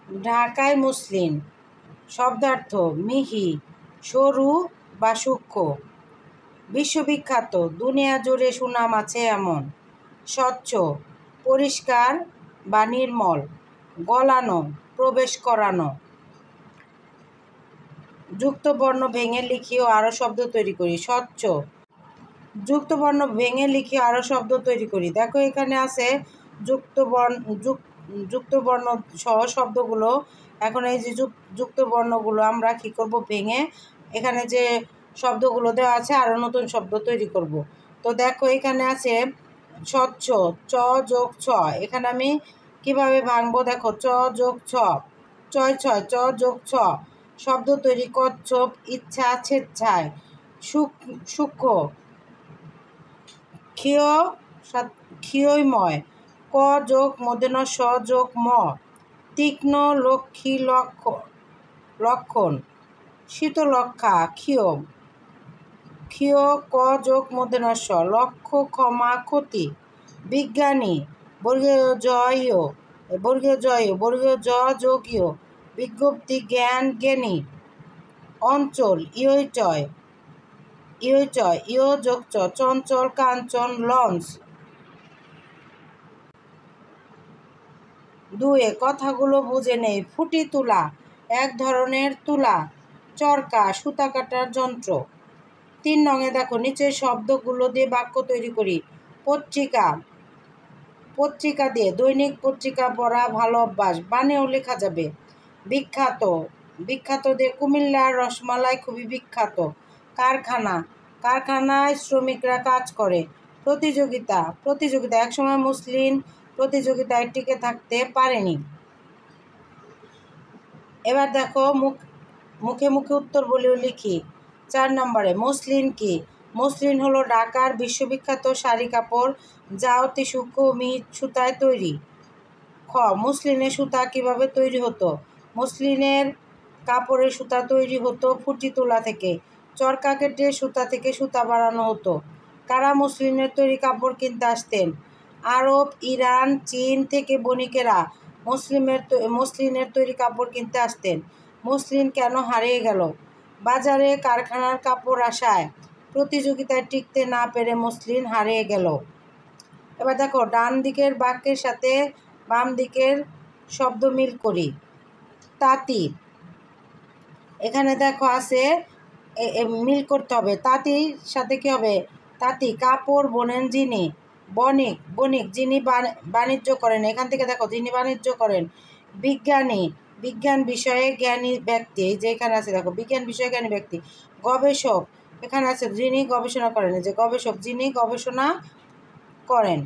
ঢাকায় মসলিন শব্দার্থ মিহি, সরু বা সূক্ষ্ম। বিশ্ববিখ্যাত দুনিয়া জুড়ে সুনাম আছে এমন। স্বচ্ছ পরিষ্কার বা নির্মল। গলানো প্রবেশ করানো। যুক্তবর্ণ ভেঙে লিখি ও আরও শব্দ তৈরি করি। স্বচ্ছ যুক্তবর্ণ ভেঙে লিখি আরও শব্দ তৈরি করি। দেখো এখানে আছে যুক্তবর্ণ সহ শব্দগুলো। এখন এই যে যুক্তবর্ণগুলো আমরা কী করব, ভেঙে এখানে যে শব্দগুলো দেওয়া আছে আরও নতুন শব্দ তৈরি করব। তো দেখো এখানে আছে স্বচ্ছ, চ যোগ ছ। এখানে আমি কিভাবে ভাঙবো দেখো, চ যোগ ছ, ছয় ছয়, চ যোগ ছ। শব্দ তৈরি। কচ্ছপ, ইচ্ছা, স্বেচ্ছায়। সূক্ষ্ম, ক্ষীয়ময়, ক যোগ মূর্ধন্য স যোগ ম। তীক্ষ্ণ, লক্ষ্মী, লক্ষণ। শীতলক্ষা, ক্ষীয়, ক যোগ মূর্ধন্য স। লক্ষ্য, ক্ষমা, ক্ষতি। বিজ্ঞানী, বর্গীয় জ ইয়, বর্গীয় জ ইয়, বর্গীয় জ যোগ ইয়। বিজ্ঞপ্তি, জ্ঞান, জ্ঞানী। অঞ্চল, ইয়চয়, ইয়চয়, ইয় যোগ চ। চঞ্চল, কাঞ্চন, লঞ্চ। দুয়ে কথাগুলো বুঝে নেই। ফুটি তুলা এক ধরনের তুলা। চরকা সুতা কাটার যন্ত্র। 3 নঙে দেখো, নিচের শব্দগুলো দিয়ে বাক্য তৈরি করি। পত্রিকা, পত্রিকা দিয়ে দৈনিক পত্রিকা পড়া ভালো অভ্যাস, বানেও লেখা যাবে। বিখ্যাত, বিখ্যাত দিয়ে কুমিল্লার রসমালাই খুবই বিখ্যাত। কারখানা, কারখানায় শ্রমিকরা কাজ করে। প্রতিযোগিতা, প্রতিযোগিতা একসময় মুসলিম প্রতিযোগিতায় টিকে থাকতে পারেনি। এবার দেখো মুখে মুখে উত্তর বলেও লিখি। 4 নম্বরে মসলিন কি? মসলিন হলো ঢাকার বিশ্ববিখ্যাত শাড়ি কাপড়, যা অতি সূক্ষ্ম মিহি সুতায় তৈরি। খ মসলিনের সুতা কিভাবে তৈরি হতো? মসলিনের কাপড়ের সুতা তৈরি হতো ফুটি তোলা থেকে। চরকা কেটে সুতা থেকে সুতা বানানো হতো। কারা মসলিনের তৈরি কাপড় কিনতে আসতেন? আরব, ইরান, চীন থেকে বণিকেরা মসলিনের তৈরি কাপড় কিনতে আসতেন। মসলিন কেন হারিয়ে গেল? বাজারে কারখানার কাপড় আসায় প্রতিযোগিতায় টিকতে না পেরে মসলিন হারিয়ে গেল। এবার দেখো ডান দিকের বাক্যের সাথে বাম দিকের শব্দ মিল করি। তাঁতি, এখানে দেখো আছে মিল করতে হবে। তাঁতির সাথে কী হবে? তাঁতি কাপড় বোনেন যিনি। বণিক, বণিক যিনি বাণিজ্য করেন। এখান থেকে দেখো যিনি বাণিজ্য করেন। বিজ্ঞানী, বিজ্ঞান বিষয়ে জ্ঞানী ব্যক্তি। এই যে এখানে আছে দেখো বিজ্ঞান বিষয়ে জ্ঞানী ব্যক্তি। গবেষক, এখানে আছে যিনি গবেষণা করেন। এই যে গবেষক যিনি গবেষণা করেন।